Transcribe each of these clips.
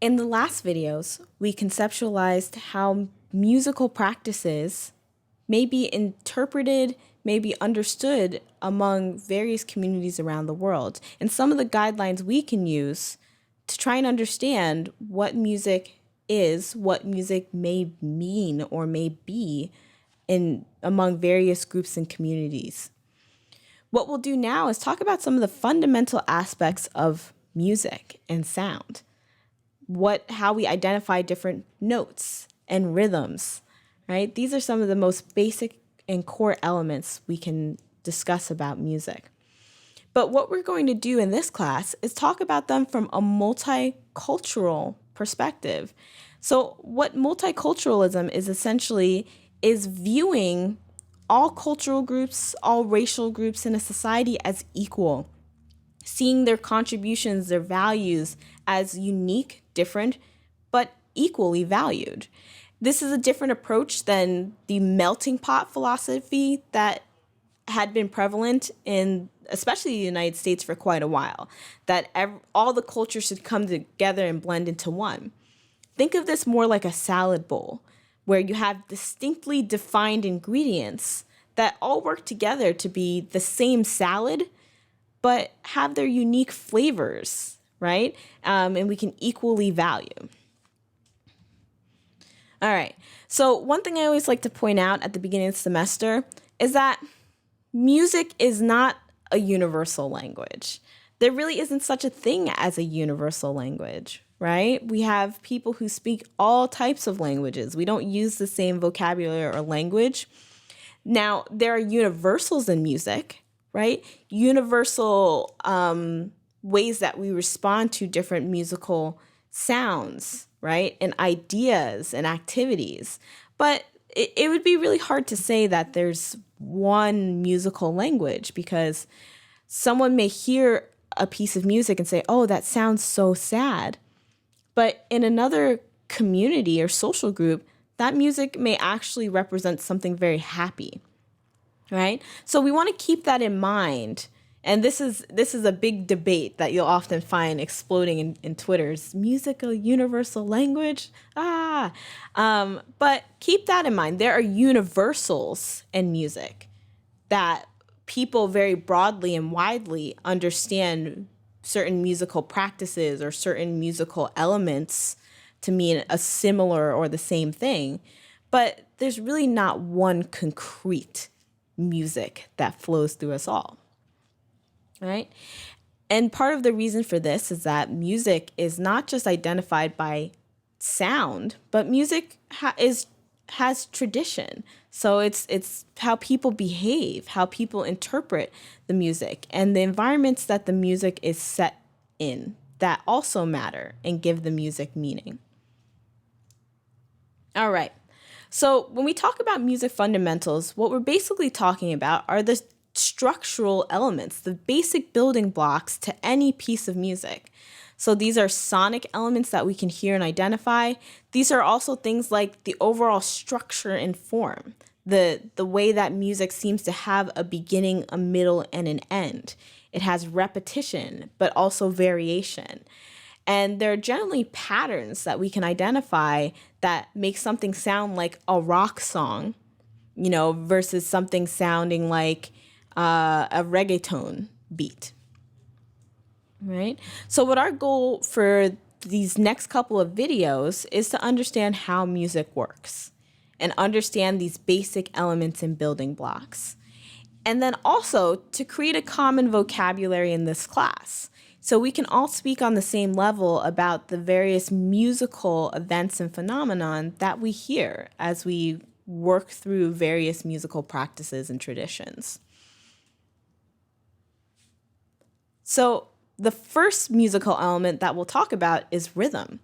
In the last videos, we conceptualized how musical practices may be interpreted, may be understood among various communities around the world, and some of the guidelines we can use to try and understand what music is, what music may mean or may be among various groups and communities. What we'll do now is talk about some of the fundamental aspects of music and sound. How we identify different notes and rhythms, right? These are some of the most basic and core elements we can discuss about music. But what we're going to do in this class is talk about them from a multicultural perspective. So what multiculturalism is essentially is viewing all cultural groups, all racial groups in a society as equal, seeing their contributions, their values as unique, different, but equally valued. This is a different approach than the melting pot philosophy that had been prevalent in especially the United States for quite a while, that all the cultures should come together and blend into one. Think of this more like a salad bowl, where you have distinctly defined ingredients that all work together to be the same salad, but have their unique flavors, right? And we can equally value. All right. So one thing I always like to point out at the beginning of the semester is that music is not a universal language. There really isn't such a thing as a universal language, right? We have people who speak all types of languages. We don't use the same vocabulary or language. Now, there are universals in music, right? Universal ways that we respond to different musical sounds, right? And ideas and activities. But it would be really hard to say that there's one musical language, because someone may hear a piece of music and say, oh, that sounds so sad. But in another community or social group, that music may actually represent something very happy, right? So we want to keep that in mind. And this is a big debate that you'll often find exploding in Twitter. Is music a universal language? But keep that in mind. There are universals in music that people very broadly and widely understand certain musical practices or certain musical elements to mean a similar or the same thing. But there's really not one concrete music that flows through us all. Right? And part of the reason for this is that music is not just identified by sound, but music has tradition. So it's how people behave, how people interpret the music, and the environments that the music is set in that also matter and give the music meaning. All right. So when we talk about music fundamentals, what we're basically talking about are the structural elements, the basic building blocks to any piece of music. So these are sonic elements that we can hear and identify. These are also things like the overall structure and form, the way that music seems to have a beginning, a middle, and an end. It has repetition, but also variation. And there are generally patterns that we can identify that make something sound like a rock song, versus something sounding like a reggaeton beat, right? So what our goal for these next couple of videos is to understand how music works and understand these basic elements and building blocks. And then also to create a common vocabulary in this class, so we can all speak on the same level about the various musical events and phenomenon that we hear as we work through various musical practices and traditions. So the first musical element that we'll talk about is rhythm.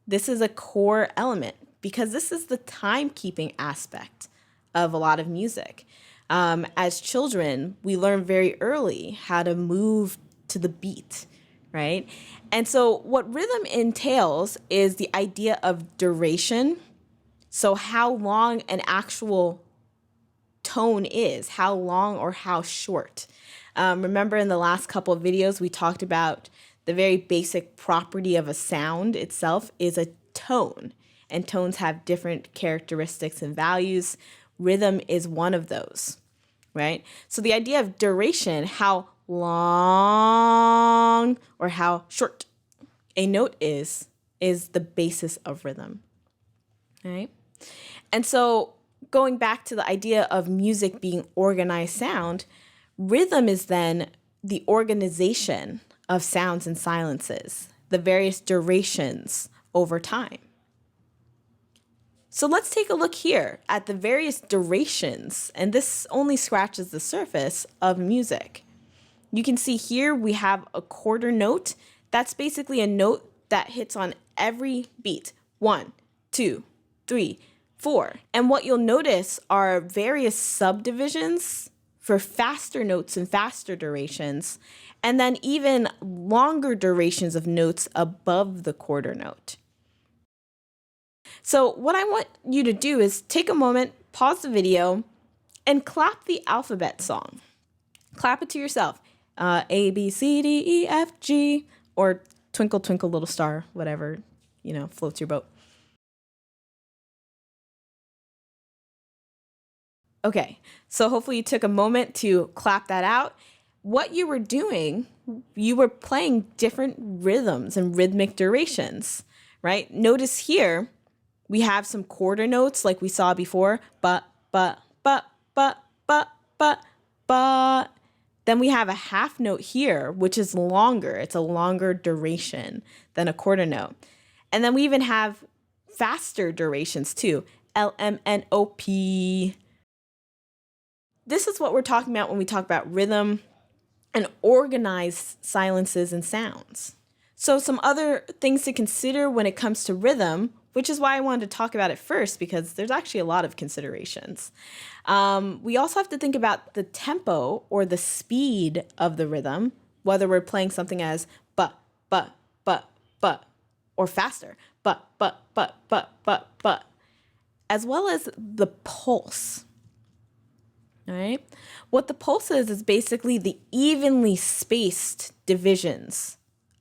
This is a core element because this is the timekeeping aspect of a lot of music. As children, we learn very early how to move to the beat, right? And so what rhythm entails is the idea of duration. So how long an actual tone is, how long or how short. Remember in the last couple of videos, we talked about The very basic property of a sound itself is a tone, and tones have different characteristics and values. Rhythm is one of those, right? So the idea of duration, how long or how short a note is the basis of rhythm, right? And so going back to the idea of music being organized sound, rhythm is then the organization of sounds and silences, the various durations over time. So let's take a look here at the various durations, and this only scratches the surface of music. You can see here we have a quarter note. That's basically a note that hits on every beat. 1, 2, 3, 4. And what you'll notice are various subdivisions for faster notes and faster durations, and then even longer durations of notes above the quarter note. So what I want you to do is take a moment, pause the video, and clap the alphabet song. Clap it to yourself. A, B, C, D, E, F, G, or Twinkle, Twinkle, Little Star, whatever, floats your boat. Okay, so hopefully you took a moment to clap that out. What you were doing, you were playing different rhythms and rhythmic durations, right? Notice here, we have some quarter notes like we saw before, but. Then we have a half note here, which is longer. It's a longer duration than a quarter note. And then we even have faster durations too, L, M, N, O, P. This is what we're talking about when we talk about rhythm and organized silences and sounds. So some other things to consider when it comes to rhythm, which is why I wanted to talk about it first, because there's actually a lot of considerations. We also have to think about the tempo or the speed of the rhythm, whether we're playing something as but, or faster, but, as well as the pulse. All right. What the pulse is basically the evenly spaced divisions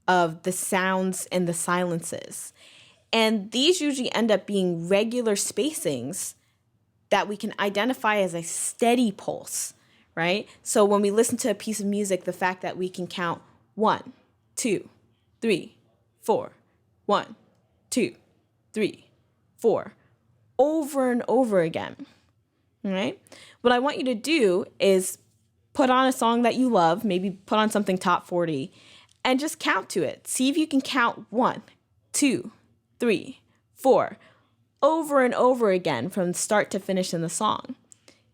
of the sounds and the silences. And these usually end up being regular spacings that we can identify as a steady pulse, right? So when we listen to a piece of music, the fact that we can count 1, 2, 3, 4, 1, 2, 3, 4, over and over again, all right? What I want you to do is put on a song that you love, maybe put on something top 40, and just count to it. See if you can count 1, 2, 3, 4, over and over again from start to finish in the song.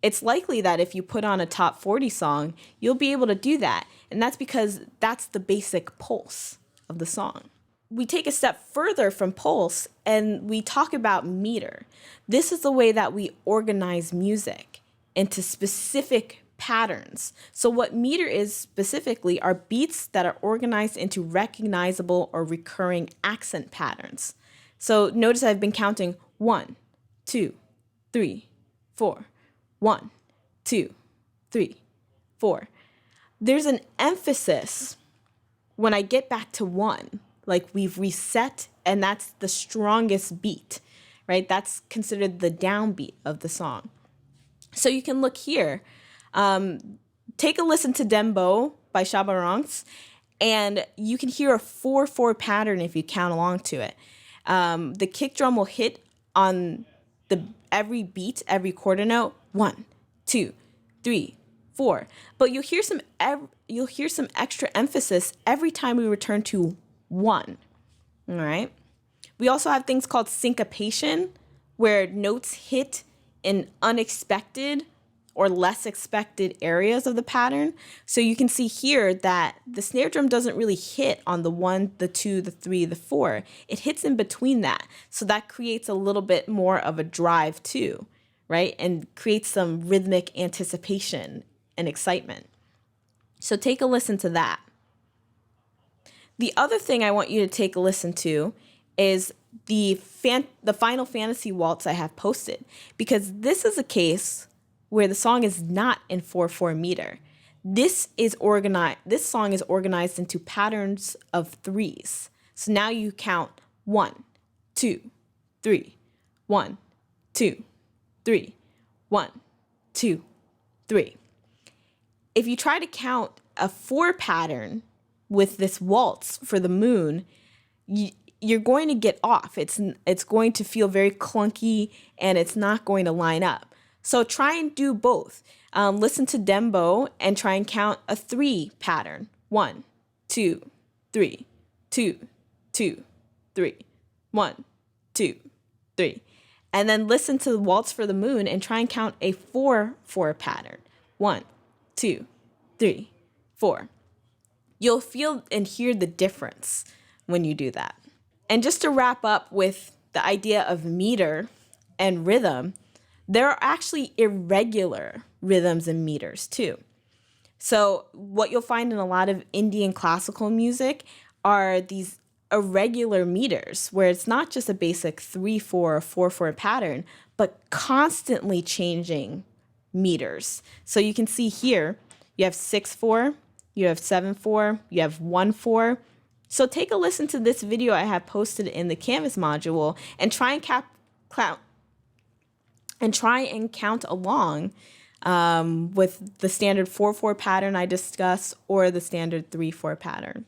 It's likely that if you put on a top 40 song, you'll be able to do that. And that's because that's the basic pulse of the song. We take a step further from pulse and we talk about meter. This is the way that we organize music into specific patterns. So what meter is specifically are beats that are organized into recognizable or recurring accent patterns. So notice I've been counting 1, 2, 3, 4, 1, 2, 3, 4. There's an emphasis when I get back to 1, like we've reset, and that's the strongest beat, right? That's considered the downbeat of the song. So you can look here. Take a listen to Dembo by Shabba Ranks, and you can hear a 4/4 pattern if you count along to it. The kick drum will hit on every beat, every quarter note, 1, 2, 3, 4. But you'll hear some extra emphasis every time we return to 1. All right. We also have things called syncopation, where notes hit in unexpected or less expected areas of the pattern. So you can see here that the snare drum doesn't really hit on the 1, the 2, the 3, the 4. It hits in between that. So that creates a little bit more of a drive too, right? And creates some rhythmic anticipation and excitement. So take a listen to that. The other thing I want you to take a listen to is the Final Fantasy Waltz I have posted, because this is a case where the song is not in 4/4 meter. This song is organized into patterns of threes. So now you count 1, 2, 3, 1, 2, 3, 1, 2, 3. If you try to count a 4 pattern with this waltz for the moon, you're going to get off. It's going to feel very clunky and it's not going to line up. So try and do both. Listen to Dembo and try and count a 3 pattern. 1, 2, 3, 2, 2, 3, 1, 2, 3. And then listen to the Waltz for the Moon and try and count a 4/4 pattern. 1, 2, 3, 4. You'll feel and hear the difference when you do that. And just to wrap up with the idea of meter and rhythm, there are actually irregular rhythms and meters too. So what you'll find in a lot of Indian classical music are these irregular meters, where it's not just a basic 3/4 or 4/4 pattern, but constantly changing meters. So you can see here, you have 6/4, you have 7/4, you have 1/4. So take a listen to this video I have posted in the Canvas module and try and count along with the standard 4/4 pattern I discussed or the standard 3/4 pattern.